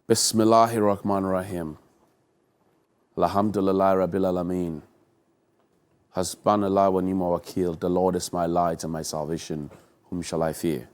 Bismillahirrahmanirrahim. Alhamdulillah Rabbil Alameen. Hasbanallah wa ni'mal wakil. The Lord is my light and my salvation. Whom shall I fear?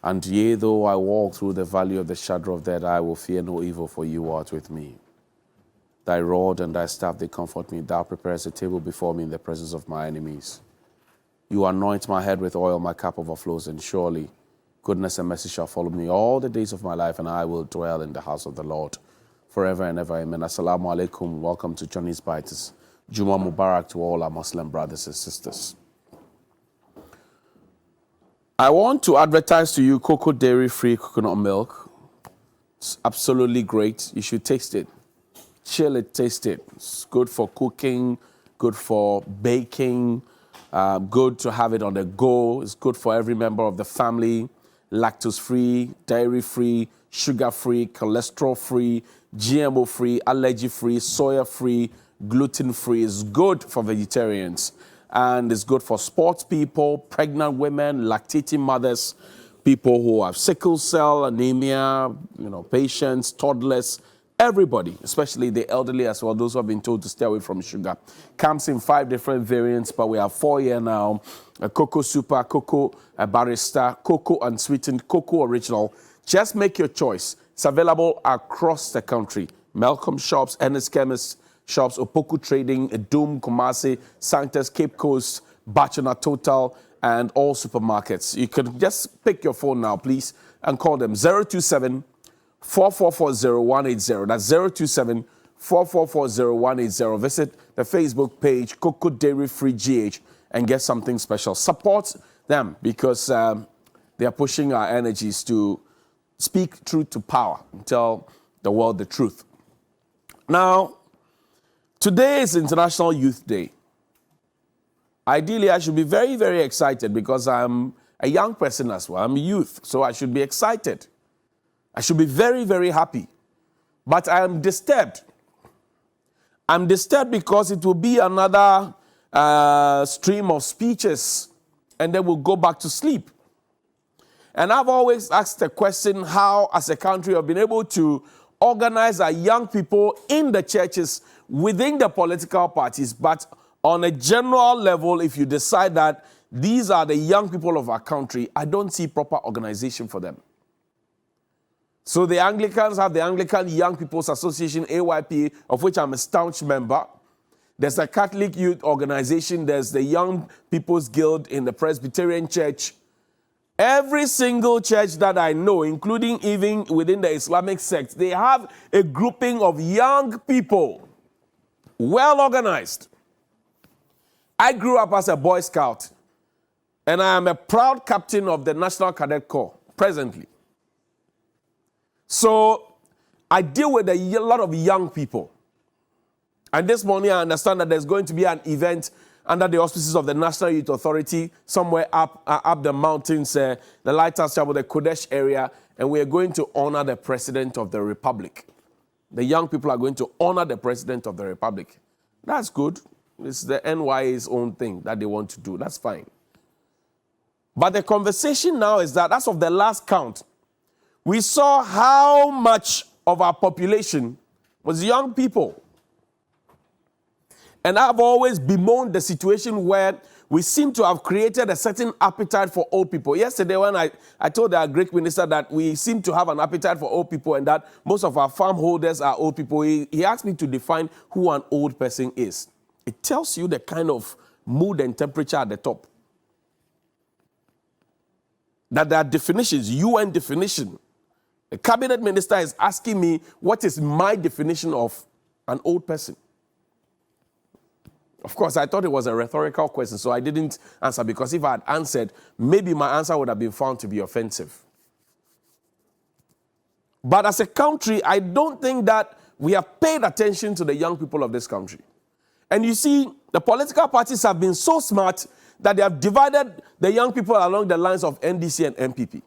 And yea, though I walk through the valley of the shadow of death, I will fear no evil, for you art with me. Thy rod and thy staff, they comfort me. Thou preparest a table before me in the presence of my enemies. You anoint my head with oil, my cup overflows, and surely goodness and mercy shall follow me all the days of my life, and I will dwell in the house of the Lord forever and ever. Amen. Assalamu alaikum. Welcome to johnni'esBite. Juma Mubarak to all our Muslim brothers and sisters. I want to advertise to you cocoa dairy-free coconut milk. It's absolutely great. You should taste it. Chill it, taste it. It's good for cooking, good for baking, good to have it on the go. It's good for every member of the family. Lactose-free, dairy-free, sugar-free, cholesterol-free, GMO-free, allergy-free, soya-free, gluten-free. It's good for vegetarians. And it's good for sports people, pregnant women, lactating mothers, people who have sickle cell, anemia, patients, toddlers, everybody, especially the elderly as well, those who have been told to stay away from sugar. Comes in 5 different variants, but we have 4 here now. A cocoa super, cocoa barista, cocoa unsweetened, cocoa original. Just make your choice. It's available across the country. Malcolm shops, Ennis Chemist shops, Opoku Trading, Doom, Kumasi, Sanctus, Cape Coast, Bachana Total, and all supermarkets. You can just pick your phone now, please, and call them 027 4440180. That's 027 4440180. Visit the Facebook page, Cocoa Dairy Free GH, and get something special. Support them because they are pushing our energies to speak truth to power and tell the world the truth. Now, today is International Youth Day. Ideally, I should be very, very excited because I'm a young person as well. I'm a youth, so I should be excited. I should be very, very happy. But I am disturbed. I'm disturbed because it will be another stream of speeches and then we'll go back to sleep. And I've always asked the question how, as a country, we've been able to organize our young people in the churches, within the political parties, but on a general level, if you decide that these are the young people of our country, I don't see proper organization for them. So the Anglicans have the Anglican Young People's Association, AYP, of which I'm a staunch member. There's a Catholic Youth Organization. There's the Young People's Guild in the Presbyterian Church. Every single church that I know, including even within the Islamic sect, they have a grouping of young people, well organized. I grew up as a Boy Scout, and I am a proud captain of the National Cadet Corps presently. So I deal with a lot of young people. And this morning I understand that there's going to be an event under the auspices of the National Youth Authority somewhere up the mountains, the Lighthouse Chapel, the Kodesh area, and we are going to honor the President of the Republic. The young people are going to honor the President of the Republic. That's good. It's the NYA's own thing that they want to do. That's fine. But the conversation now is that as of the last count, we saw how much of our population was young people. And I've always bemoaned the situation where we seem to have created a certain appetite for old people. Yesterday when I told our Greek minister that we seem to have an appetite for old people and that most of our farm holders are old people, he asked me to define who an old person is. It tells you the kind of mood and temperature at the top. That there are definitions, UN definition. The cabinet minister is asking me what is my definition of an old person. Of course, I thought it was a rhetorical question, so I didn't answer, because if I had answered, maybe my answer would have been found to be offensive. But as a country, I don't think that we have paid attention to the young people of this country. And you see, the political parties have been so smart that they have divided the young people along the lines of NDC and MPP.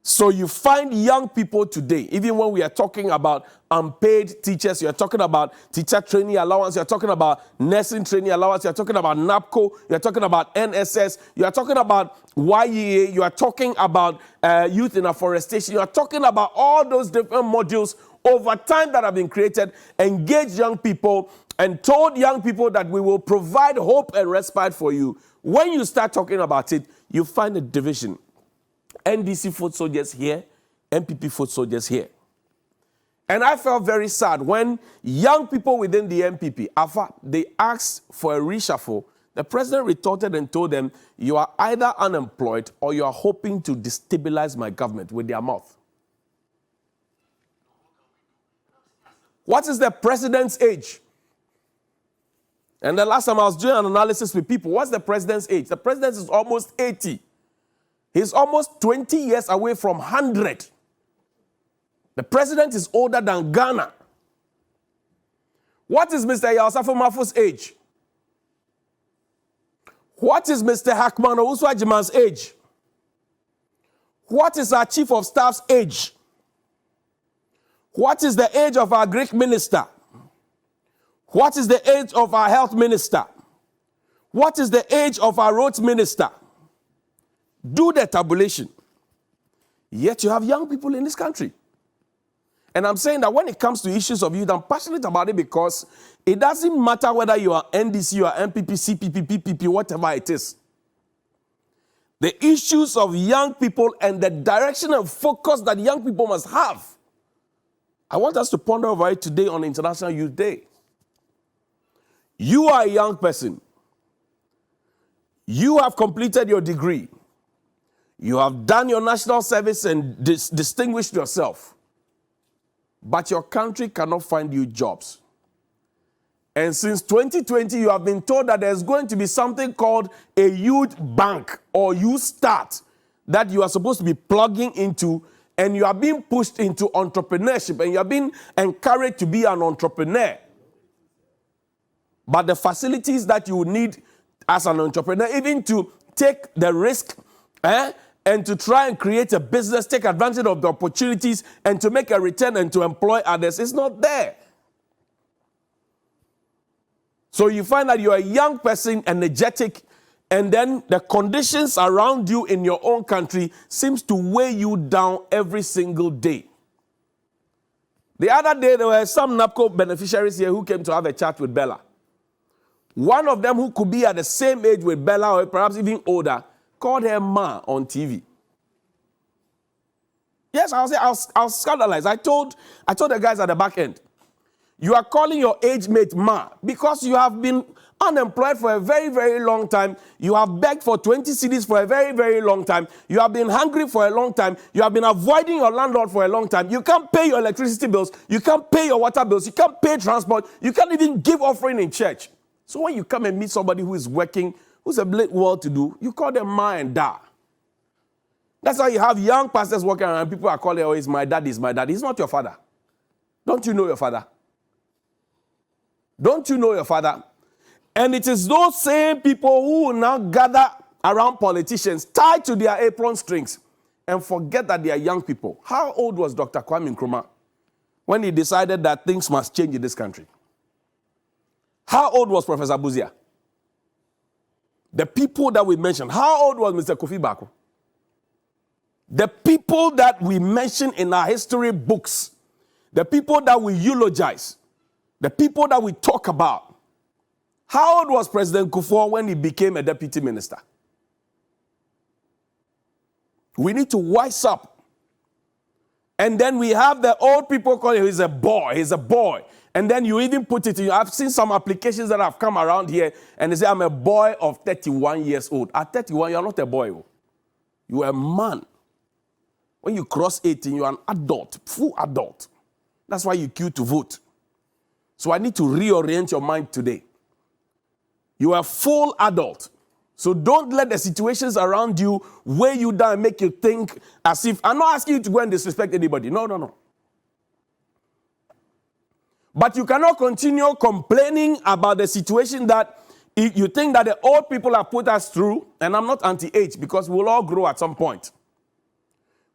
So you find young people today, even when we are talking about unpaid teachers, you're talking about teacher training allowance, you're talking about nursing training allowance, you're talking about NAPCO, you're talking about NSS, you're talking about YEA, you are talking about youth in afforestation, you are talking about all those different modules over time that have been created, engage young people and told young people that we will provide hope and respite for you. When you start talking about it, you find a division. NDC foot soldiers here, MPP foot soldiers here. And I felt very sad when young people within the MPP, they asked for a reshuffle. The president retorted and told them, you are either unemployed or you are hoping to destabilize my government with their mouth. What is the president's age? And the last time I was doing an analysis with people, what's the president's age? The president is almost 80. He's almost 20 years away from 100. The president is older than Ghana. What is Mr. Yaosafo Mafo's age? What is Mr. Hakman Owusu-Agyemang's age? What is our chief of staff's age? What is the age of our Greek minister? What is the age of our health minister? What is the age of our roads minister? Do the tabulation. Yet you have young people in this country. And I'm saying that when it comes to issues of youth, I'm passionate about it because it doesn't matter whether you are NDC, you are MPP, CPP, PPP, whatever it is. The issues of young people and the direction and focus that young people must have. I want us to ponder over it today on International Youth Day. You are a young person. You have completed your degree. You have done your national service and distinguished yourself. But your country cannot find you jobs. And since 2020, you have been told that there's going to be something called a youth bank or youth start that you are supposed to be plugging into, and you are being pushed into entrepreneurship and you are being encouraged to be an entrepreneur. But the facilities that you need as an entrepreneur, even to take the risk, and to try and create a business, take advantage of the opportunities, and to make a return and to employ others, it's not there. So you find that you're a young person, energetic, and then the conditions around you in your own country seems to weigh you down every single day. The other day, there were some NAPCO beneficiaries here who came to have a chat with Bella. One of them, who could be at the same age with Bella or perhaps even older, called her Ma on TV. Yes, I was scandalized. I told the guys at the back end, you are calling your age mate Ma because you have been unemployed for a very, very long time. You have begged for 20 cedis for a very, very long time. You have been hungry for a long time. You have been avoiding your landlord for a long time. You can't pay your electricity bills. You can't pay your water bills. You can't pay transport. You can't even give offering in church. So when you come and meet somebody who is working, who's a bit well-to-do, you call them Ma and Da. That's why you have young pastors walking around. People are calling, oh, he's my dad, he's my dad. He's not your father. Don't you know your father? Don't you know your father? And it is those same people who will now gather around politicians, tied to their apron strings, and forget that they are young people. How old was Dr. Kwame Nkrumah when he decided that things must change in this country? How old was Professor Buzia? The people that we mentioned. How old was Mr. Kofi Bako? The people that we mention in our history books, the people that we eulogize, the people that we talk about. How old was President Kufuor when he became a deputy minister? We need to wise up. And then we have the old people calling him, he's a boy. And then you even put it in, I've seen some applications that have come around here, and they say, I'm a boy of 31 years old. At 31, you're not a boy. You are a man. When you cross 18, you're an adult, full adult. That's why you queue to vote. So I need to reorient your mind today. You are a full adult. So don't let the situations around you weigh you down and make you think as if, I'm not asking you to go and disrespect anybody. No. But you cannot continue complaining about the situation that you think that the old people have put us through, and I'm not anti-age because we'll all grow at some point.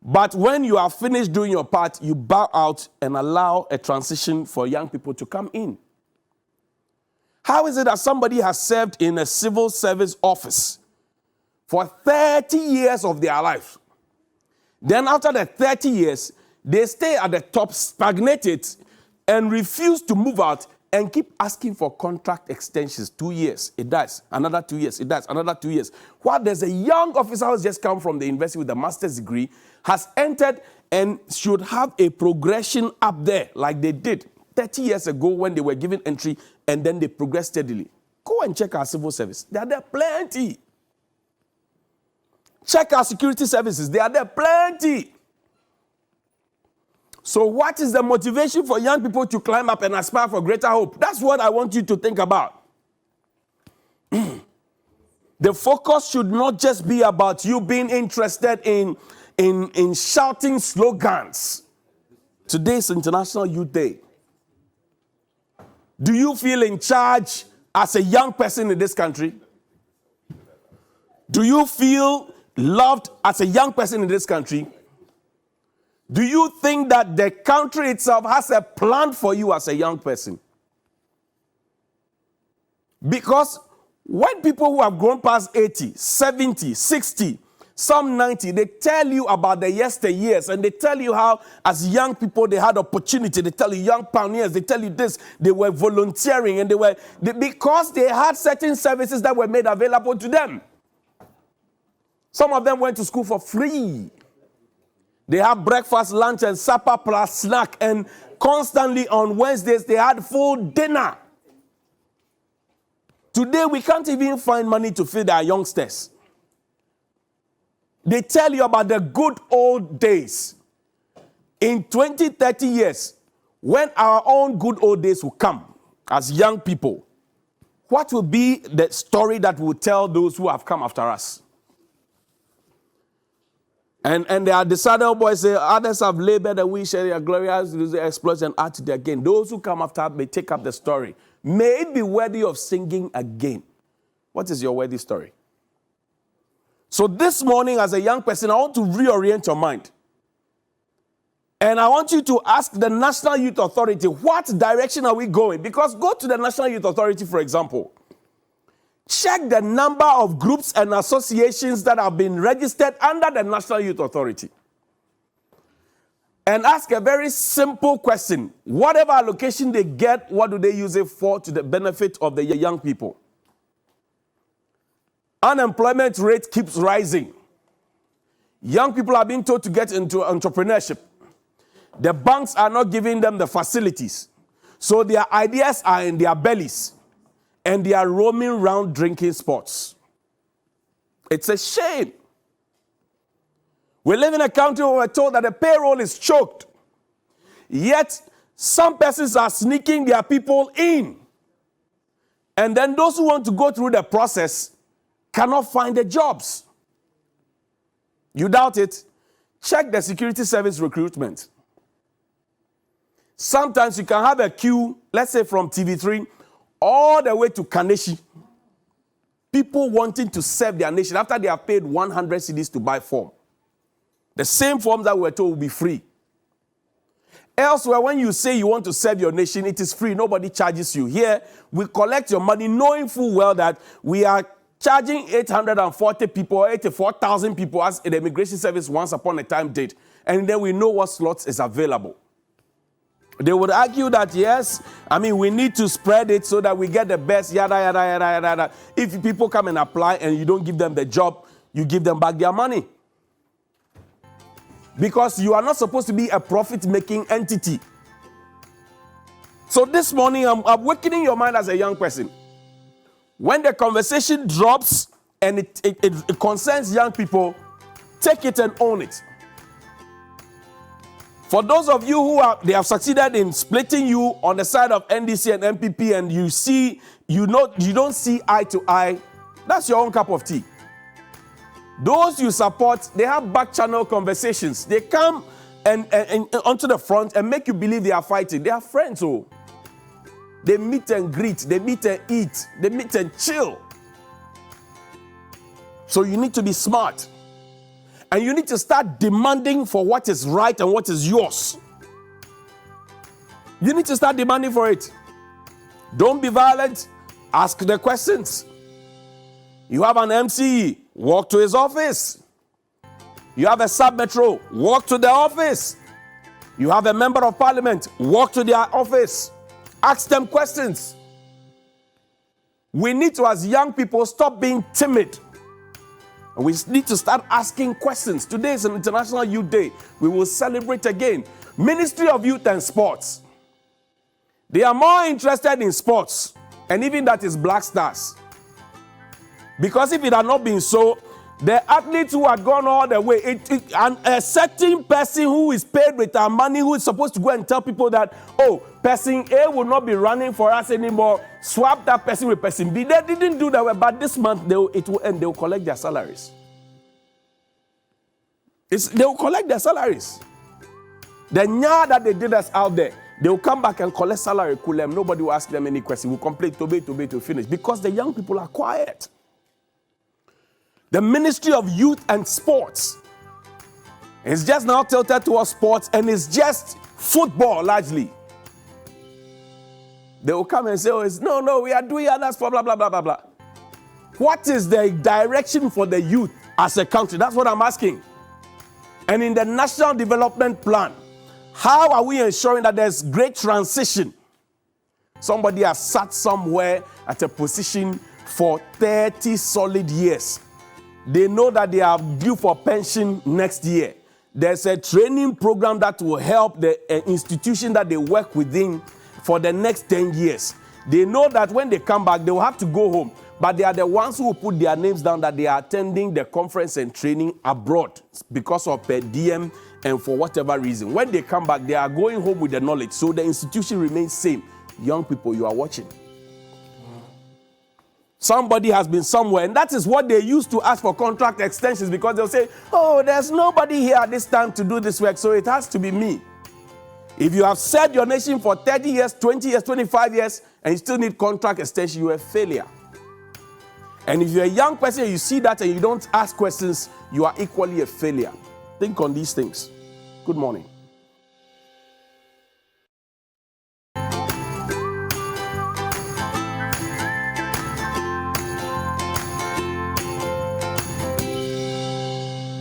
But when you are finished doing your part, you bow out and allow a transition for young people to come in. How is it that somebody has served in a civil service office for 30 years of their life? Then after the 30 years, they stay at the top, stagnated, and refuse to move out and keep asking for contract extensions. 2 years, it dies. Another 2 years, it dies. Another 2 years. While there's a young officer who's just come from the university with a master's degree, has entered and should have a progression up there like they did 30 years ago when they were given entry, and then they progressed steadily. Go and check our civil service. They are there plenty. Check our security services. They are there plenty. So what is the motivation for young people to climb up and aspire for greater hope? That's what I want you to think about. The focus should not just be about you being interested in shouting slogans. Today is International Youth Day. Do you feel in charge as a young person in this country? Do you feel loved as a young person in this country? Do you think that the country itself has a plan for you as a young person? Because when people who have grown past 80, 70, 60, some 90, they tell you about the yesteryears, and they tell you how as young people they had opportunity. They tell you young pioneers, they tell you this, they were volunteering, and because they had certain services that were made available to them. Some of them went to school for free. They had breakfast, lunch, and supper plus snack, and constantly on Wednesdays they had full dinner. Today we can't even find money to feed our youngsters. They tell you about the good old days. In 20, 30 years, when our own good old days will come as young people, what will be the story that we'll tell those who have come after us? And there are the saddle boys say, others have labored and we share their glorious exploits and add to their gain. Those who come after may take up the story. May it be worthy of singing again. What is your worthy story? So this morning, as a young person, I want to reorient your mind. And I want you to ask the National Youth Authority, what direction are we going? Because go to the National Youth Authority, for example. Check the number of groups and associations that have been registered under the National Youth Authority. And ask a very simple question. Whatever allocation they get, what do they use it for to the benefit of the young people? Unemployment rate keeps rising. Young people are being told to get into entrepreneurship. The banks are not giving them the facilities. So their ideas are in their bellies. And they are roaming around drinking spots. It's a shame. We live in a country where we're told that the payroll is choked. Yet, some persons are sneaking their people in. And then those who want to go through the process cannot find the jobs. You doubt it? Check the security service recruitment. Sometimes you can have a queue, let's say from TV3, all the way to Kaneshi. People wanting to serve their nation after they have paid 100 cedis to buy form. The same forms that we were told will be free. Elsewhere, when you say you want to serve your nation, it is free. Nobody charges you. Here, we collect your money knowing full well that we are charging 840 people or 84,000 people as the immigration service once upon a time did. And then we know what slots is available. They would argue that, yes, we need to spread it so that we get the best, yada, yada, yada, yada, yada. If people come and apply and you don't give them the job, you give them back their money. Because you are not supposed to be a profit-making entity. So this morning, I'm awakening your mind as a young person. When the conversation drops and it concerns young people, take it and own it. For those of you they have succeeded in splitting you on the side of NDC and MPP, and you don't see eye to eye, that's your own cup of tea. Those you support, they have back channel conversations. They come and onto the front and make you believe they are fighting. They are friends, oh. They meet and greet, they meet and eat, they meet and chill. So you need to be smart. And you need to start demanding for what is right and what is yours. You need to start demanding for it. Don't be violent. Ask the questions. You have an MCE, walk to his office. You have a sub-metro, walk to the office. You have a member of parliament, walk to their office. Ask them questions. We need to, as young people, stop being timid. And we need to start asking questions. Today is an International Youth Day. We will celebrate again. Ministry of Youth and Sports. They are more interested in sports, and even that is Black Stars. Because if it had not been so, the athletes who had gone all the way, and a certain person who is paid with our money, who is supposed to go and tell people that, oh, person A will not be running for us anymore, swap that person with person B. They didn't do that, but this month it will end. They will collect their salaries. They will collect their salaries. The nya that they did us out there, they will come back and collect salary. Nobody will ask them any question. We'll complain to finish. Because the young people are quiet. The Ministry of Youth and Sports is just now tilted towards sports, and it's just football largely. They will come and say, oh, no, we are doing others for blah, blah, blah, blah, blah. What is the direction for the youth as a country? That's what I'm asking. And in the National Development Plan, how are we ensuring that there's great transition? Somebody has sat somewhere at a position for 30 solid years. They know that they are due for pension next year. There's a training program that will help the institution that they work within for the next 10 years. They know that when they come back, they will have to go home. But they are the ones who will put their names down that they are attending the conference and training abroad because of per diem and for whatever reason. When they come back, they are going home with the knowledge. So the institution remains same. Young people, you are watching. Somebody has been somewhere, and that is what they used to ask for contract extensions, because they'll say, oh, there's nobody here at this time to do this work, so it has to be me. If you have served your nation for 30 years, 20 years, 25 years, and you still need contract extension, you're a failure. And if you're a young person and you see that and you don't ask questions, you are equally a failure. Think on these things. Good morning.